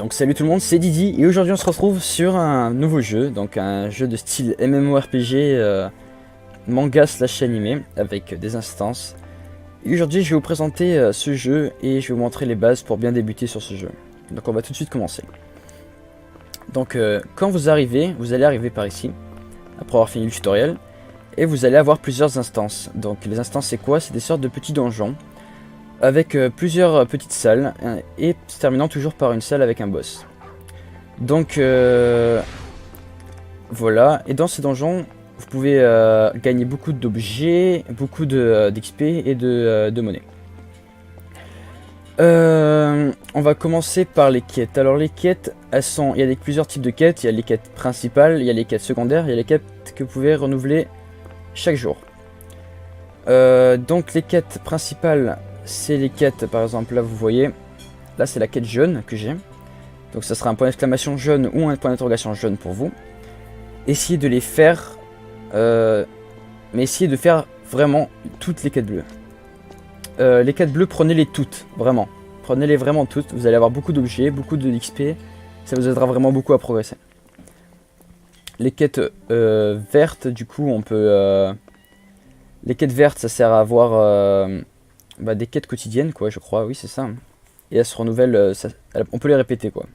Donc salut tout le monde, c'est Didi et aujourd'hui on se retrouve sur un nouveau jeu, donc un jeu de style MMORPG manga slash animé avec des instances. Et aujourd'hui je vais vous présenter ce jeu et je vais vous montrer les bases pour bien débuter sur ce jeu. Donc on va tout de suite commencer. Donc quand vous allez arriver par ici, après avoir fini le tutoriel, et vous allez avoir plusieurs instances. Donc les instances c'est quoi? C'est des sortes de petits donjons avec plusieurs petites salles et se terminant toujours par une salle avec un boss. Donc voilà, et dans ces donjons vous pouvez gagner beaucoup d'objets, beaucoup d'XP et de monnaie. On va commencer par les quêtes. Alors les quêtes, il y a plusieurs types de quêtes. Il y a les quêtes principales, il y a les quêtes secondaires, il y a les quêtes que vous pouvez renouveler chaque jour. Donc les quêtes principales, c'est les quêtes, par exemple là vous voyez, là c'est la quête jaune que j'ai. Donc ça sera un point d'exclamation jaune ou un point d'interrogation jaune pour vous. Essayez de les faire, mais essayez de faire vraiment toutes les quêtes bleues. Les quêtes bleues, prenez-les toutes, vraiment. Prenez-les vraiment toutes, vous allez avoir beaucoup d'objets, beaucoup de XP, ça vous aidera vraiment beaucoup à progresser. Les quêtes vertes, du coup on peut... les quêtes vertes ça sert à avoir des quêtes quotidiennes quoi, je crois, oui c'est ça. Et elles se renouvellent, on peut les répéter quoi.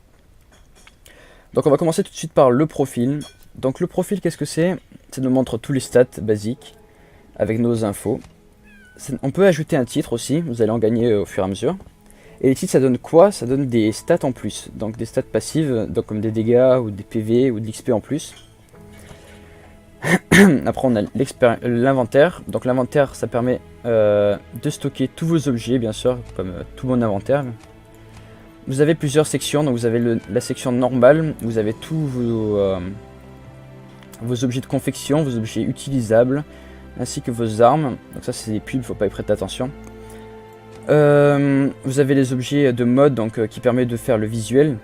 Donc on va commencer tout de suite par le profil. Donc le profil qu'est-ce que c'est? Ça nous montre tous les stats basiques avec nos infos. On peut ajouter un titre aussi, vous allez en gagner au fur et à mesure. Et les titres ça donne quoi? Ça donne des stats en plus, donc des stats passives, donc comme des dégâts ou des PV ou de l'XP en plus. Après on a l'inventaire, donc l'inventaire ça permet de stocker tous vos objets bien sûr, comme tout mon inventaire. Vous avez plusieurs sections, donc vous avez la section normale, vous avez tous vos objets de confection, vos objets utilisables, ainsi que vos armes. Donc ça c'est des pubs, faut pas y prêter attention. Vous avez les objets de mode donc, qui permet de faire le visuel.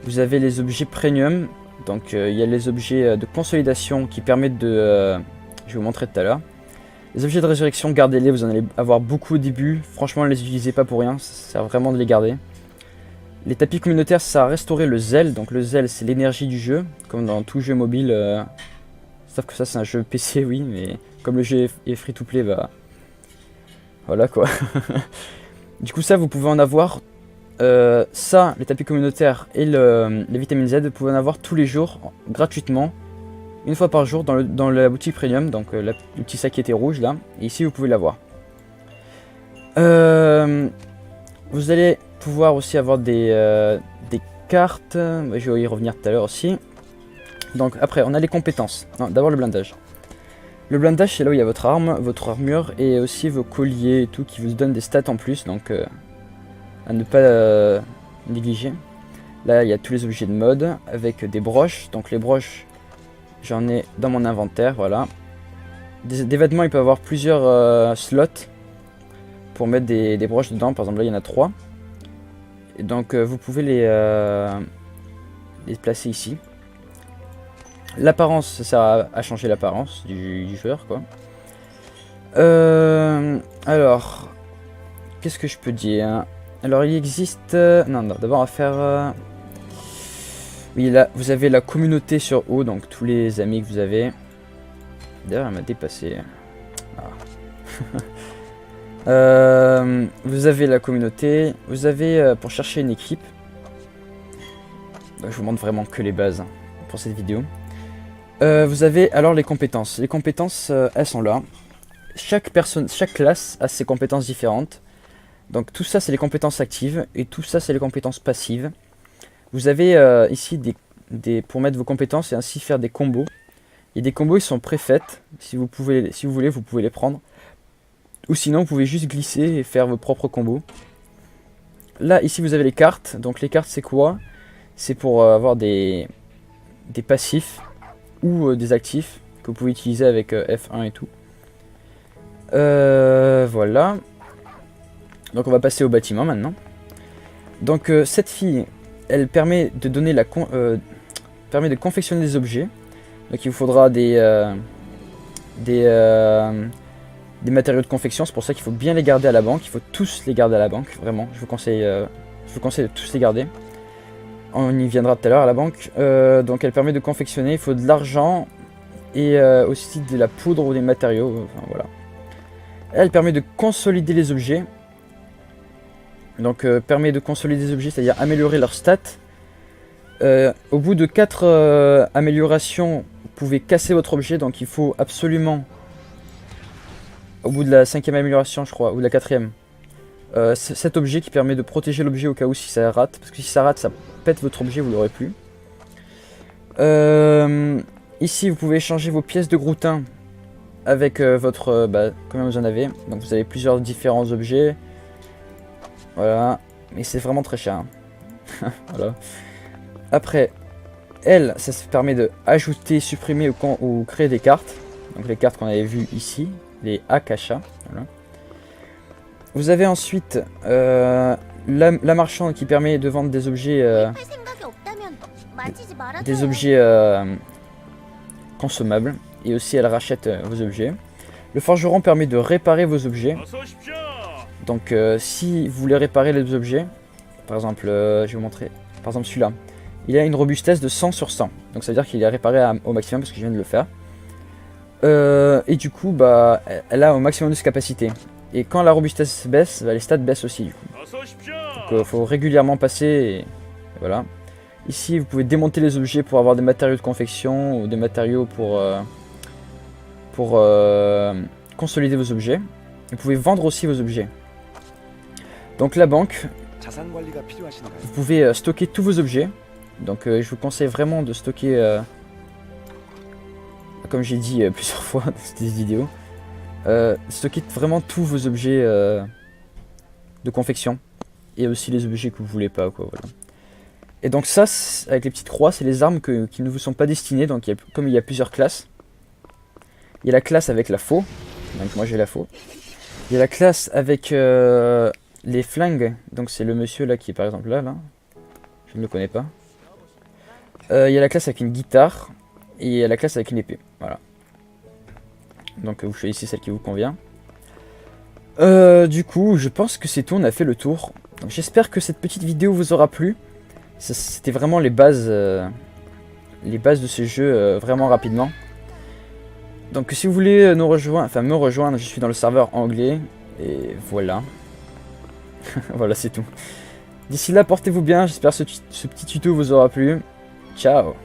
Vous avez les objets premium. Donc il y a les objets de consolidation qui permettent de... je vais vous montrer tout à l'heure. Les objets de résurrection, gardez-les, vous en allez avoir beaucoup au début. Franchement ne les utilisez pas pour rien, ça sert vraiment de les garder. Les tapis communautaires ça a restauré le zèle. Donc le zèle c'est l'énergie du jeu, comme dans tout jeu mobile. Sauf que ça c'est un jeu PC oui, mais comme le jeu est free to play, bah... voilà quoi. Du coup ça vous pouvez en avoir... ça, les tapis communautaires et les vitamines Z, vous pouvez en avoir tous les jours, gratuitement, une fois par jour dans la boutique premium, donc le petit sac qui était rouge là, et ici vous pouvez l'avoir. Vous allez pouvoir aussi avoir des cartes, je vais y revenir tout à l'heure aussi. Donc après on a les compétences, d'abord le blindage. Le blindage c'est là où il y a votre arme, votre armure et aussi vos colliers et tout qui vous donnent des stats en plus, donc... à ne pas négliger. Là il y a tous les objets de mode avec des broches, donc les broches j'en ai dans mon inventaire, voilà. Des vêtements il peut y avoir plusieurs slots pour mettre des broches dedans, par exemple là il y en a 3. Et donc vous pouvez les placer ici. L'apparence ça sert à changer l'apparence du joueur quoi. Alors, qu'est-ce que je peux dire? Alors il existe... non, d'abord à faire... oui, là, vous avez la communauté sur haut, donc tous les amis que vous avez. D'ailleurs, elle m'a dépassé. Ah. Vous avez la communauté. Vous avez, pour chercher une équipe... donc, je vous montre vraiment que les bases pour cette vidéo. Vous avez alors les compétences. Les compétences, elles sont là. Chaque classe a ses compétences différentes. Donc tout ça c'est les compétences actives et tout ça c'est les compétences passives. Vous avez ici pour mettre vos compétences et ainsi faire des combos. Et des combos ils sont préfaits, si vous voulez vous pouvez les prendre. Ou sinon vous pouvez juste glisser et faire vos propres combos. Là ici vous avez les cartes, donc les cartes c'est quoi? C'est pour avoir des passifs ou des actifs que vous pouvez utiliser avec F1 et tout. Voilà. Donc on va passer au bâtiment maintenant. Donc cette fille, elle permet de donner permet de confectionner des objets. Donc il vous faudra des matériaux de confection. C'est pour ça qu'il faut bien les garder à la banque. Il faut tous les garder à la banque, vraiment. Je vous conseille de tous les garder. On y viendra tout à l'heure à la banque. Donc elle permet de confectionner, il faut de l'argent et aussi de la poudre ou des matériaux. Enfin, voilà. Elle permet de consolider les objets. Donc permet de consolider les objets, c'est-à-dire améliorer leurs stats. Au bout de 4 améliorations, vous pouvez casser votre objet, donc il faut absolument, au bout de la 5e amélioration je crois, ou de la 4e, cet objet qui permet de protéger l'objet au cas où si ça rate, parce que si ça rate ça pète votre objet, vous l'aurez plus. Ici vous pouvez échanger vos pièces de groutin avec votre, combien vous en avez, donc vous avez plusieurs différents objets, voilà, mais c'est vraiment très cher, hein. Voilà. Après, elle, ça se permet de ajouter, supprimer ou créer des cartes. Donc les cartes qu'on avait vues ici, les Akasha. Voilà. Vous avez ensuite la marchande qui permet de vendre des objets, consommables. Et aussi elle rachète vos objets. Le forgeron permet de réparer vos objets. Donc si vous voulez réparer les objets, par exemple, je vais vous montrer, par exemple celui-là. Il a une robustesse de 100 sur 100. Donc ça veut dire qu'il est réparé au maximum parce que je viens de le faire. Et du coup, elle a au maximum de ses capacités. Et quand la robustesse baisse, les stats baissent aussi du coup. Donc il faut régulièrement passer et voilà. Ici, vous pouvez démonter les objets pour avoir des matériaux de confection ou des matériaux pour consolider vos objets. Vous pouvez vendre aussi vos objets. Donc la banque, vous pouvez stocker tous vos objets. Donc je vous conseille vraiment de stocker, comme j'ai dit plusieurs fois dans cette vidéo, stocker vraiment tous vos objets de confection. Et aussi les objets que vous voulez pas, quoi, voilà. Et donc ça, avec les petites croix, c'est les armes qui ne vous sont pas destinées. Donc comme il y a plusieurs classes, il y a la classe avec la faux, donc moi j'ai la faux. Il y a la classe avec les flingues, donc c'est le monsieur là qui est par exemple là, je ne le connais pas. Il y a la classe avec une guitare et il y a la classe avec une épée, voilà. Donc vous choisissez celle qui vous convient. Du coup, je pense que c'est tout, on a fait le tour. J'espère que cette petite vidéo vous aura plu. C'était vraiment les bases de ce jeu vraiment rapidement. Donc si vous voulez me rejoindre, je suis dans le serveur anglais et voilà. Voilà, c'est tout. D'ici là, portez-vous bien, j'espère que ce petit tuto vous aura plu. Ciao.